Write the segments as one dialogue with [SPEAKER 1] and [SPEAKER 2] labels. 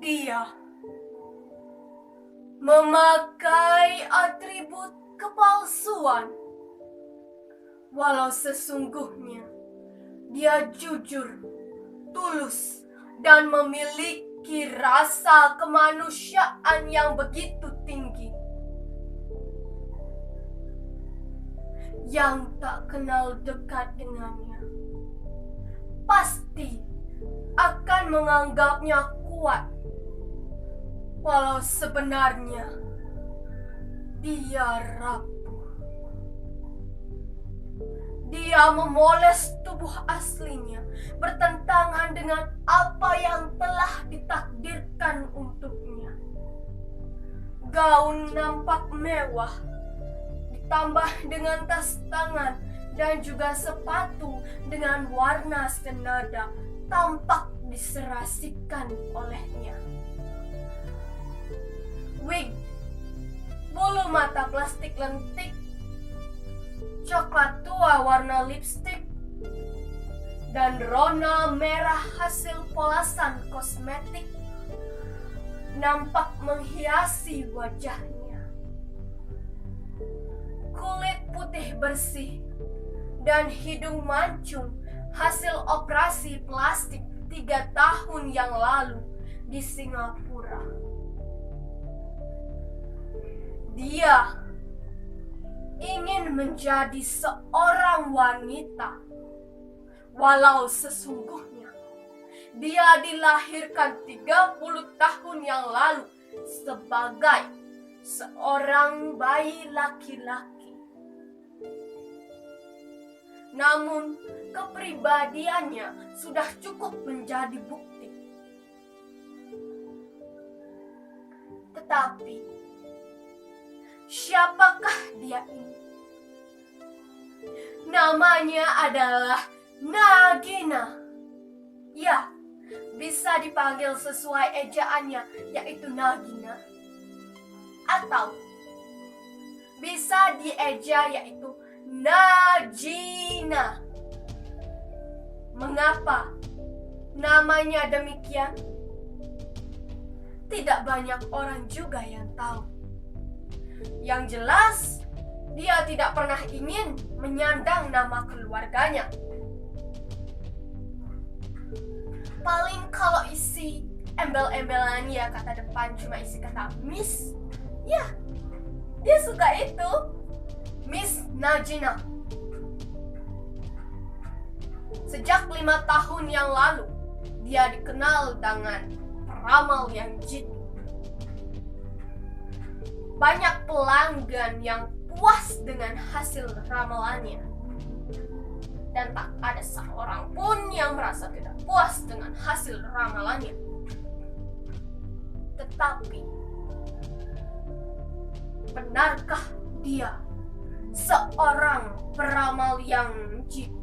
[SPEAKER 1] Dia memakai atribut kepalsuan, walau sesungguhnya dia jujur, tulus, dan memiliki rasa kemanusiaan yang begitu tinggi. Yang tak kenal dekat dengannya pasti akan menganggapnya kuat, walau sebenarnya dia rapuh. Dia memoles tubuh aslinya, bertentangan dengan apa yang telah ditakdirkan untuknya. Gaun nampak mewah, ditambah dengan tas tangan dan juga sepatu dengan warna senada tampak diserasikan olehnya. Wig, bulu mata plastik lentik, coklat tua warna lipstik, dan rona merah hasil polasan kosmetik nampak menghiasi wajahnya. Kulit putih bersih dan hidung mancung hasil operasi plastik 3 tahun yang lalu di Singapura. Dia ingin menjadi seorang wanita, walau sesungguhnya dia dilahirkan 30 tahun yang lalu sebagai seorang bayi laki-laki. Namun kepribadiannya sudah cukup menjadi bukti. Tetapi siapakah dia ini? Namanya adalah Nagina. Ya, bisa dipanggil sesuai ejaannya, yaitu Nagina. Atau bisa dieja yaitu Najina. Mengapa namanya demikian? Tidak banyak orang juga yang tahu. Yang jelas, dia tidak pernah ingin menyandang nama keluarganya. Paling kalau isi embel-embelan ya kata depan cuma isi kata Miss, ya dia suka itu, Miss Najina. Sejak 5 tahun yang lalu, dia dikenal dengan peramal yang jitu. Banyak pelanggan yang puas dengan hasil ramalannya. Dan tak ada seorang pun yang merasa tidak puas dengan hasil ramalannya. Tetapi, benarkah dia seorang peramal yang jitu?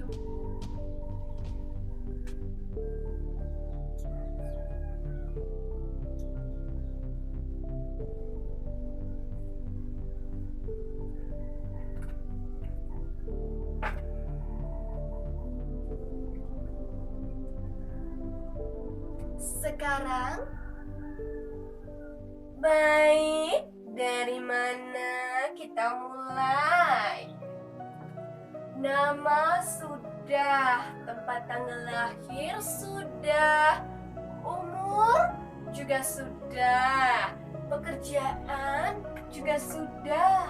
[SPEAKER 1] Sekarang, baik, dari mana kita mulai? Nama sudah, tempat tanggal lahir sudah, umur juga sudah, pekerjaan juga sudah.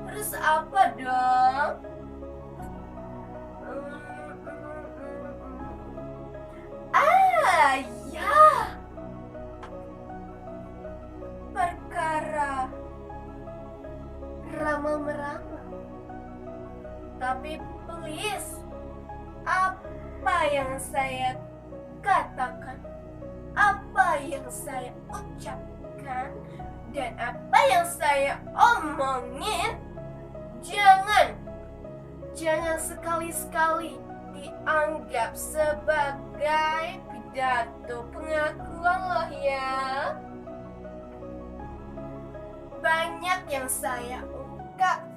[SPEAKER 1] Terus apa dong? Ya, perkara ramal-meramal. Tapi please, apa yang saya katakan, apa yang saya ucapkan, dan apa yang saya omongin, jangan sekali-sekali dianggap sebagai pidato pengakuan loh ya. Banyak yang saya ungkap,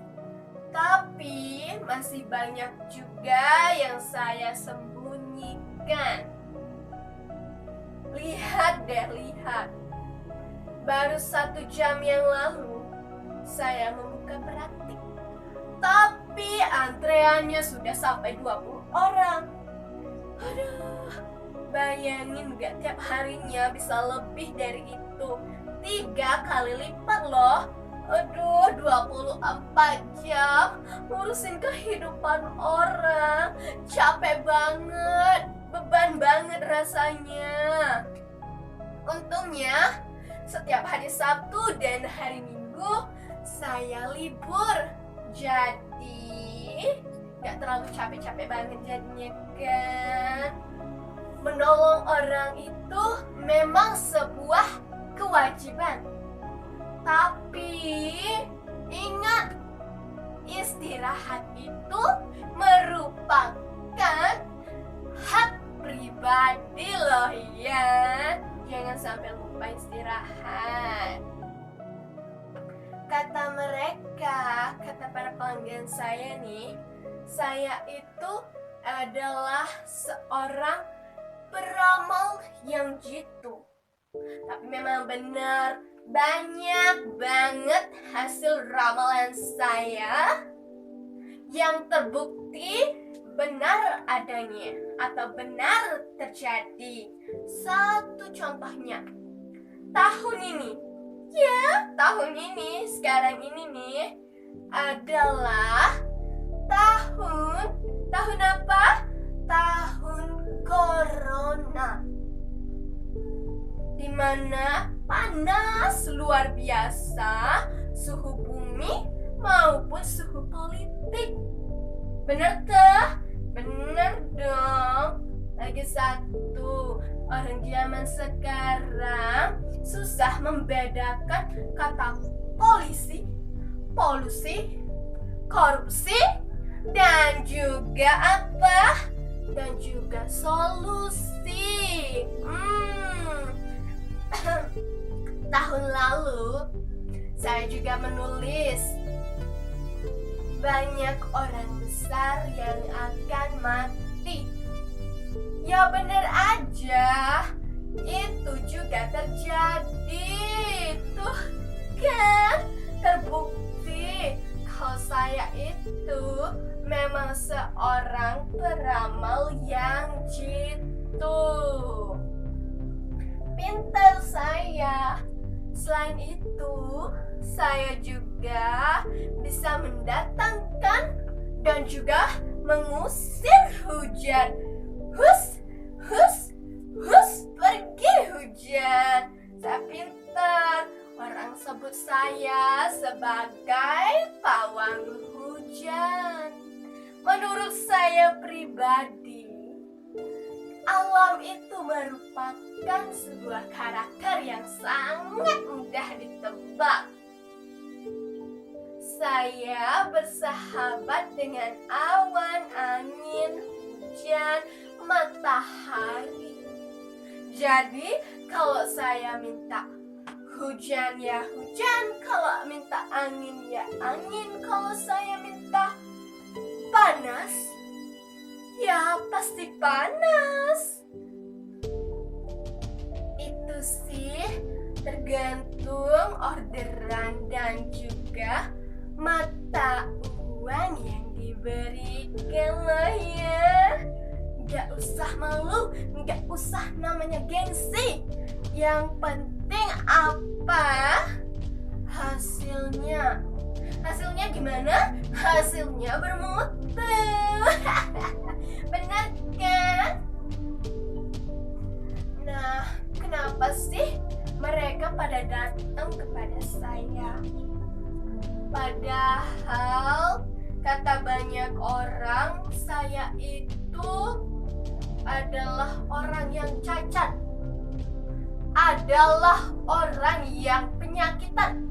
[SPEAKER 1] tapi masih banyak juga yang saya sembunyikan. Lihat deh, lihat. Baru 1 jam yang lalu, saya membuka praktik. Tapi antreannya sudah sampai 20 orang. Aduh, bayangin gak tiap harinya bisa lebih dari itu. 3 kali lipat loh. Aduh, 24 jam ngurusin kehidupan orang. Capek banget, beban banget rasanya. Untungnya setiap hari Sabtu dan hari Minggu saya libur. Jadi gak terlalu capek-capek banget jadinya kan. Menolong orang itu memang sebuah kewajiban. Tapi ingat, istirahat itu merupakan hak pribadi loh ya. Jangan sampai lupa istirahat. Kata mereka, kata para pelanggan saya nih, saya itu adalah seorang peramal yang jitu. Tapi memang benar, banyak banget hasil ramalan saya yang terbukti benar adanya atau benar terjadi. Satu contohnya, tahun ini, sekarang ini nih adalah tahun apa? Tahun corona, dimana panas luar biasa, suhu bumi maupun suhu politik. Bener tuh? Bener dong. Lagi satu, orang zaman sekarang susah membedakan kata polisi, polusi, korupsi, dan juga apa? Dan juga solusi. Tahun lalu saya juga menulis banyak orang besar yang akan mati. Ya bener aja, itu juga terjadi. Tuh kan terbukti kalau saya itu memang seorang peramal yang jitu. Pintar saya. Selain itu, saya juga bisa mendatangkan dan juga mengusir hujan. Hus, hus, hus, pergi hujan. Saya pintar. Orang sebut saya sebagai pawang hujan. Menurut saya pribadi, alam itu merupakan sebuah karakter yang sangat mudah ditebak. Saya bersahabat dengan awan, angin, hujan, matahari. Jadi kalau saya minta hujan ya hujan, kalau minta angin ya angin, kalau saya minta panas ya pasti panas. Itu sih tergantung orderan dan juga mata uang yang diberikan lah ya. Gak usah malu, gak usah namanya gengsi. Yang penting apa? Hasilnya. Hasilnya gimana? Hasilnya bermutu. Benar kan? Nah, kenapa sih mereka pada datang kepada saya? Padahal kata banyak orang, saya itu adalah orang yang cacat, adalah orang yang penyakitan.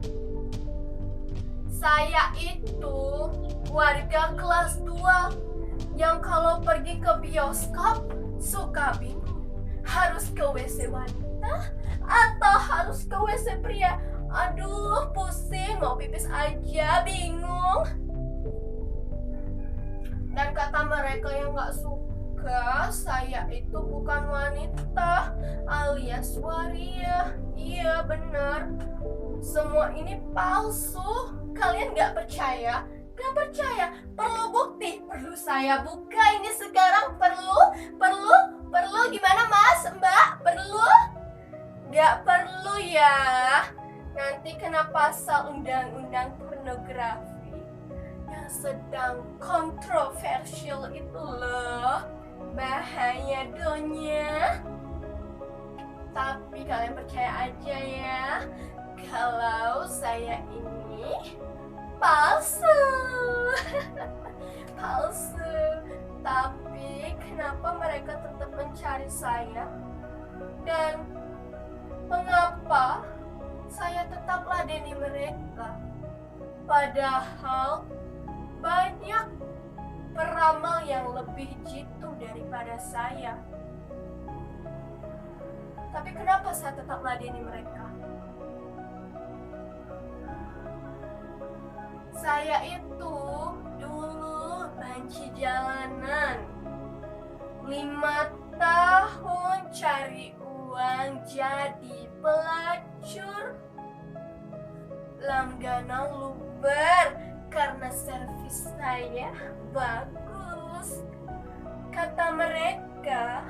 [SPEAKER 1] Saya itu warga kelas 2 yang kalau pergi ke bioskop suka bingung, harus ke WC wanita atau harus ke WC pria. Aduh, pusing, mau pipis aja, bingung. Dan kata mereka yang gak suka Enggak, saya itu bukan wanita alias waria. Iya benar. Semua ini palsu. Kalian gak percaya? Gak percaya? Perlu bukti? Perlu saya buka ini sekarang? Perlu gimana mas? Mbak? Perlu? Gak perlu ya. Nanti kena pasal undang-undang pornografi yang sedang kontroversial itu loh. Bahaya donya. Tapi kalian percaya aja ya, kalau saya ini palsu. Palsu. Tapi kenapa mereka tetap mencari saya? Dan mengapa saya tetap ladeni mereka? Padahal banyak peramal yang lebih jitu daripada saya. Tapi kenapa saya tetap ladeni mereka? Saya itu dulu banci jalanan 5 tahun cari uang jadi pelacur. Langganan luber karena servis saya bagus. Kata mereka,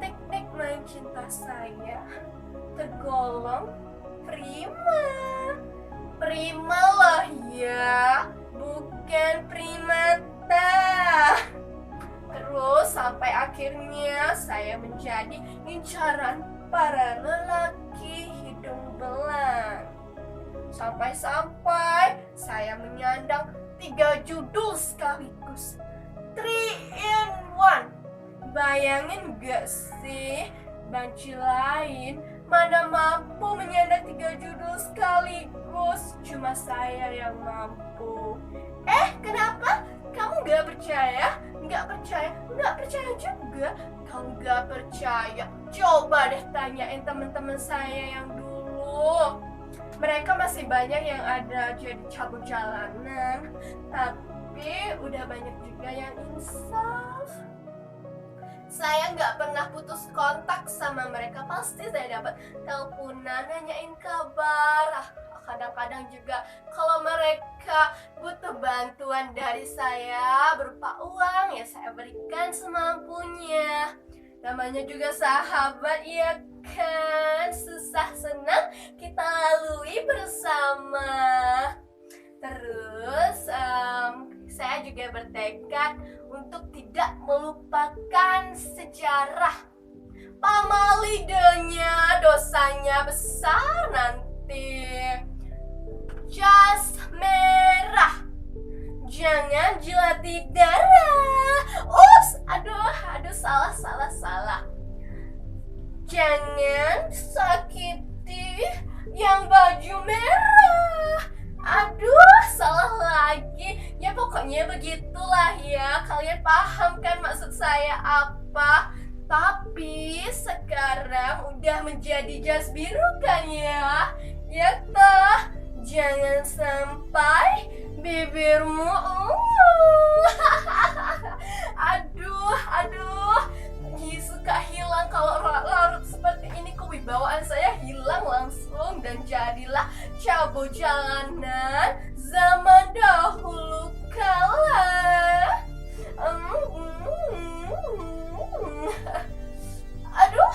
[SPEAKER 1] teknik main cinta saya tergolong prima. Prima loh ya, bukan primata. Terus sampai akhirnya saya menjadi incaran para lelaki hidung belang. Sampai-sampai saya menyandang 3 judul sekaligus. 3 in 1. Bayangin gak sih, banci lain mana mampu menyandang 3 judul sekaligus? Cuma saya yang mampu. Kenapa? Kamu gak percaya? Gak percaya? Gak percaya juga? Kamu gak percaya? Coba deh tanyain teman-teman saya yang dulu. Mereka masih banyak yang ada jadi cabut jalanan, tapi udah banyak juga yang insaf. Saya nggak pernah putus kontak sama mereka. Pasti saya dapat teleponan, nanyain kabar. Kadang-kadang juga kalau mereka butuh bantuan dari saya berupa uang, ya saya berikan semampunya. Namanya juga sahabat, ya kan? Susah senang kita lalui bersama. Terus saya juga bertekad untuk tidak melupakan sejarah. Pamalidonya dosanya besar nanti. Jas merah, jangan jilati darah. Ups, aduh, salah. Jangan sakiti yang baju merah. Aduh, salah lagi. Ya pokoknya begitulah ya. Kalian paham kan maksud saya apa? Tapi sekarang udah menjadi jas biru kan ya? Ya toh? Jangan sampai bibirmu ungu. Aduh. Suka hilang kalau larut seperti ini, kewibawaan saya hilang langsung dan jadilah cabut jalanan zaman dahulu kala. Aduh,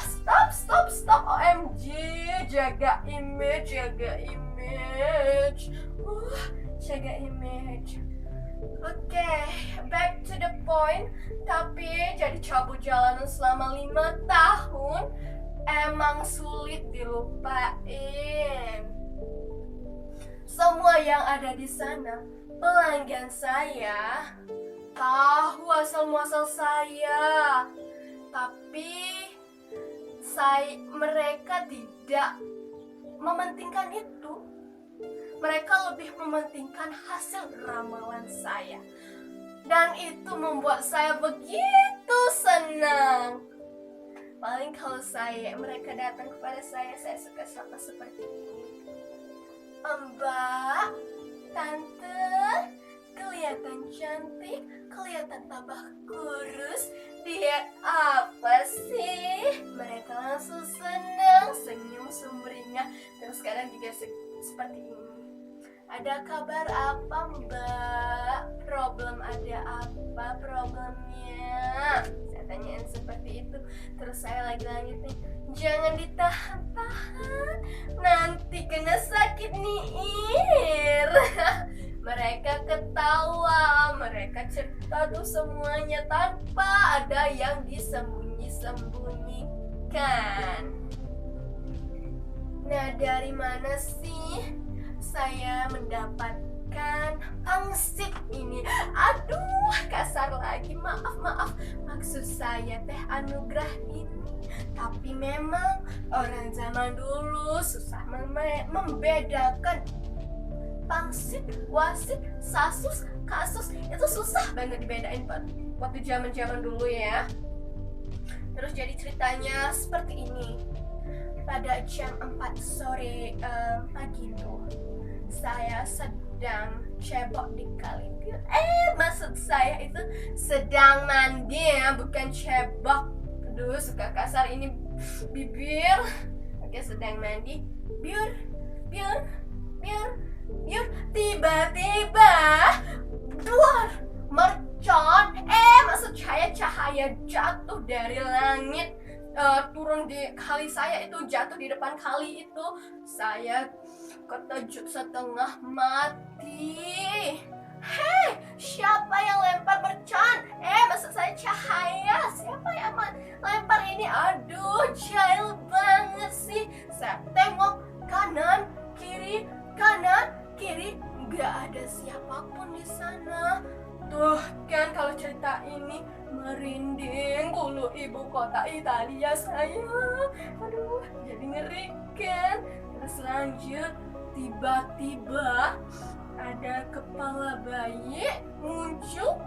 [SPEAKER 1] stop. OMG, jaga image. Jaga image. Oke, back to the point. Tapi jadi cabut jalanan selama 5 tahun emang sulit dilupain. Semua yang ada di sana pelanggan saya tahu asal muasal saya, tapi mereka tidak mementingkan itu. Mereka lebih mementingkan hasil ramalan saya. Dan itu membuat saya begitu senang. Paling kalau mereka datang kepada saya suka sapa seperti ini. Mbak, Tante, kelihatan cantik, kelihatan tambah kurus. Dia apa sih? Mereka langsung senang, senyum sumringah. Terus sekarang juga seperti ini. Ada kabar apa, Mbak? Ada apa problemnya? Saya tanyain seperti itu. Terus saya lagi lanjutin, jangan ditahan-tahan, nanti kena sakit nih. Mereka ketawa, mereka cerita tuh semuanya tanpa ada yang disembunyi-sembunyikan. Nah, dari mana sih saya mendapatkan pangsit ini? Aduh, kasar lagi, maaf. Maksud saya teh anugerah ini. Tapi memang orang zaman dulu susah membedakan pangsit, wasit, sasus, kasus. Itu susah banget dibedain waktu zaman dulu ya. Terus jadi ceritanya seperti ini. Pada jam 4 sore pagi tuh, saya sedang cebok di kali. Maksud saya itu sedang mandi ya, bukan cebok. Aduh, suka kasar ini bibir. Oke, sedang mandi. Biur. Tiba-tiba duar mercon. Maksud saya cahaya jatuh dari langit. Turun di kali saya itu, jatuh di depan kali itu. Saya ketajut setengah mati. Hei, siapa yang lempar mercon? Maksud saya cahaya. Siapa yang lempar ini? Aduh, jahil banget sih. Saya tengok kanan, kiri, nggak ada siapapun di sana. Tuh kan, kalau cerita ini merinding bulu ibu kota Italia saya. Aduh, jadi ngeri kan. Terus lanjut, tiba-tiba ada kepala bayi muncul.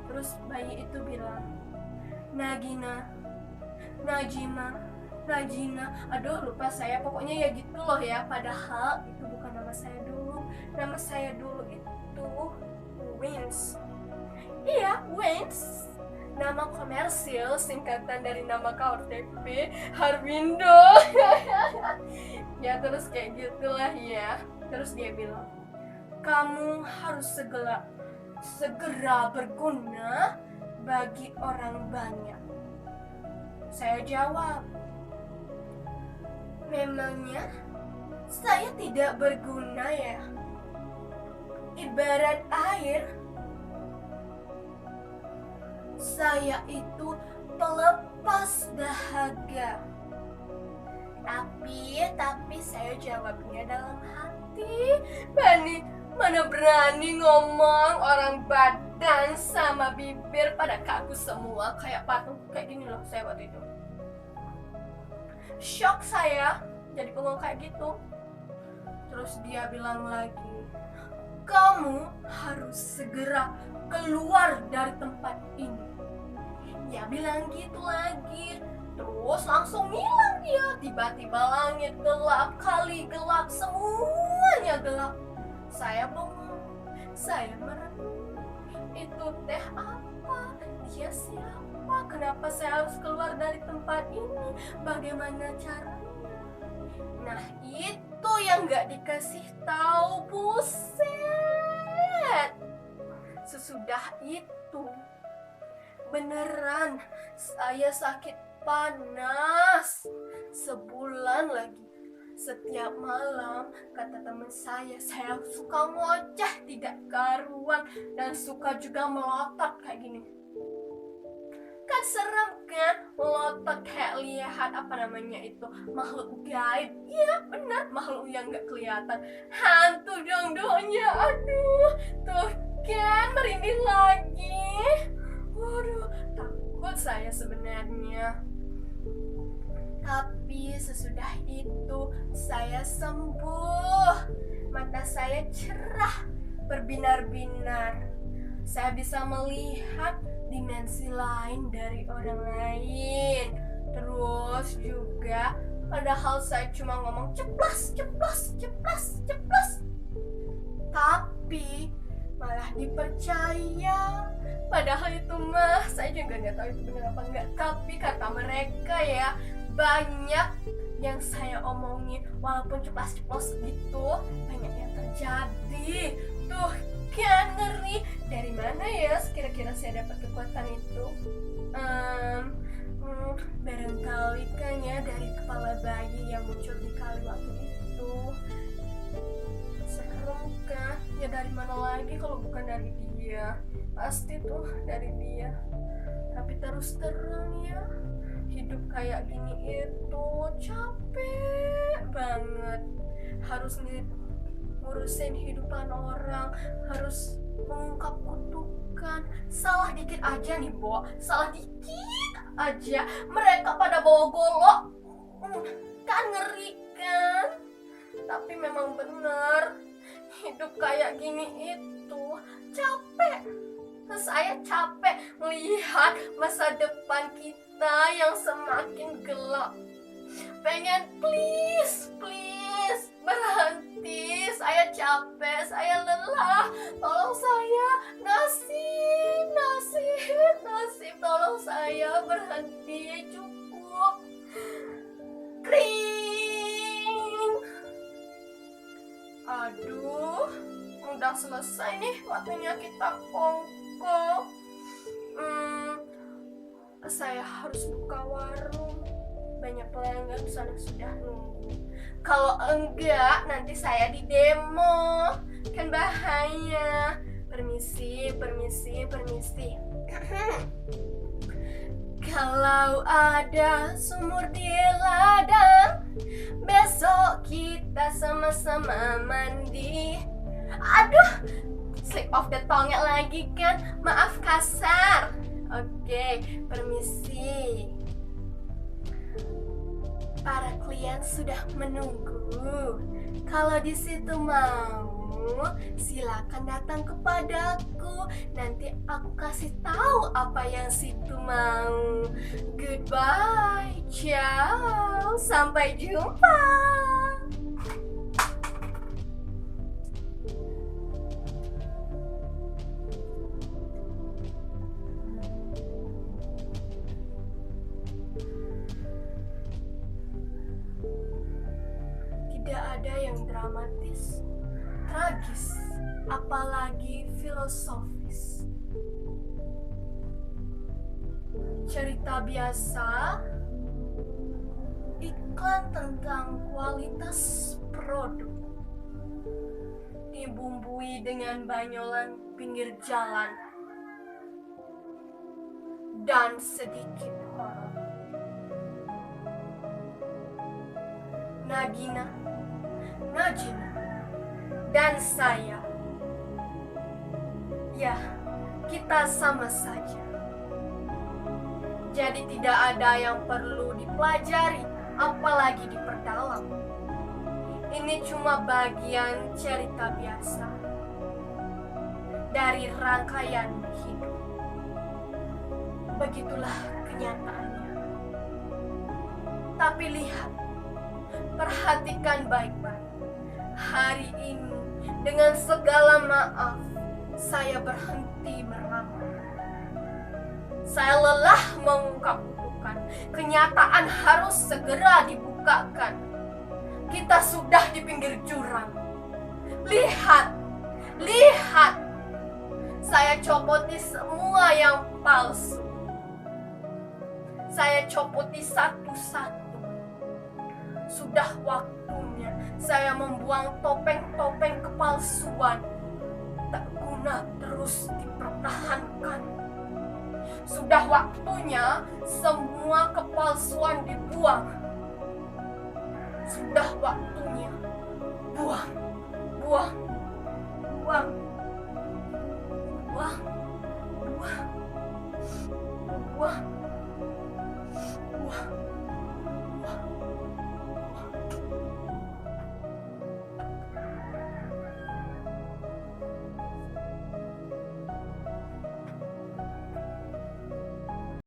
[SPEAKER 1] Terus bayi itu bilang, Najina. Aduh, lupa saya, pokoknya ya gitu loh ya. Padahal itu bukan nama saya dulu. Nama saya dulu itu Wins. Iya, Wins. Nama komersil, singkatan dari nama KTP Harwindo. Ya terus kayak gitulah ya. Terus dia bilang, kamu harus segera berguna bagi orang banyak. Saya jawab, memangnya saya tidak berguna ya? Ibarat air, saya itu pelepas dahaga. Tapi saya jawabnya dalam hati. Mana berani ngomong, orang badan sama bibir pada kaku semua kayak patung. Kayak gini loh saya waktu itu. Shock saya jadi bengong kayak gitu. Terus dia bilang lagi, kamu harus segera keluar dari tempat ini. Ya bilang gitu lagi. Terus langsung hilang dia. Tiba-tiba langit gelap, kali gelap, semuanya gelap. Saya bengong, saya merenung. Itu teh apa? Dia siapa? Kenapa saya harus keluar dari tempat ini? Bagaimana caranya? Nah, itu yang gak dikasih tahu, buset. Sesudah itu, beneran saya sakit panas sebulan lagi. Setiap malam, kata teman saya suka ngoceh tidak karuan dan suka juga melotot kayak gini. Kan serem kan, melotot kayak lihat makhluk gaib. Iya benar, makhluk yang gak kelihatan. Hantu dong-dongnya, aduh. Tuh kan, merinding lagi. Waduh, takut saya sebenarnya. Tapi sesudah itu saya sembuh. Mata saya cerah, berbinar-binar. Saya bisa melihat dimensi lain dari orang lain. Terus juga, padahal saya cuma ngomong ceplas. Tapi malah dipercaya. Padahal itu mah saya juga nggak tahu itu benar apa enggak. Tapi kata mereka ya, banyak yang saya omongin walaupun ceplas-ceplos gitu, banyak yang terjadi. Tuh kan ngeri. Dari mana ya kira-kira saya dapat kekuatan itu? Barangkali kan ya dari kepala bayi yang muncul di kali waktu itu. Serem kan? Ya dari mana lagi kalau bukan dari dia? Pasti tuh dari dia. Tapi terus terang ya, hidup kayak gini itu capek banget. Harus ngurusin hidupan orang, harus mengungkap kutukan. Salah dikit aja nih, Bo. Salah dikit aja mereka pada bawa golok. Kan ngeri kan? Tapi memang bener, hidup kayak gini itu capek. Saya capek melihat masa depan kita yang semakin gelap. Pengen please berhenti. Saya capek, saya lelah. Tolong saya, nasib. Tolong saya berhenti, cukup. Kring. Aduh, udah selesai nih waktunya kita kongko. Saya harus buka warung. Banyak pelanggan sana sudah nunggu. Kalau enggak, nanti saya di demo. Kan bahaya. Permisi. Kalau ada sumur di ladang, besok kita sama-sama mandi. Aduh, slip of the tongue lagi kan. Maaf kasar. Oke, permisi. Para klien sudah menunggu. Kalau di situ mau, silakan datang kepadaku. Nanti aku kasih tahu apa yang situ mau. Goodbye, ciao, sampai jumpa. Tidak ada yang dramatis, tragis, apalagi filosofis. Cerita biasa, iklan tentang kualitas produk, dibumbui dengan banyolan pinggir jalan, dan sedikit horor. Nagina, Najina, dan saya. Ya, kita sama saja. Jadi tidak ada yang perlu dipelajari, apalagi diperdalam. Ini cuma bagian cerita biasa dari rangkaian hidup. Begitulah kenyataannya. Tapi lihat, perhatikan baik-baik. Hari ini, dengan segala maaf, saya berhenti meramal. Saya lelah mengungkap kutukan. Kenyataan harus segera dibukakan. Kita sudah di pinggir jurang. Lihat. Saya copoti semua yang palsu. Saya copoti satu-satu. Sudah waktunya saya membuang topeng-topeng kepalsuan. Tak guna terus dipertahankan. Sudah waktunya semua kepalsuan dibuang. Sudah waktunya buang.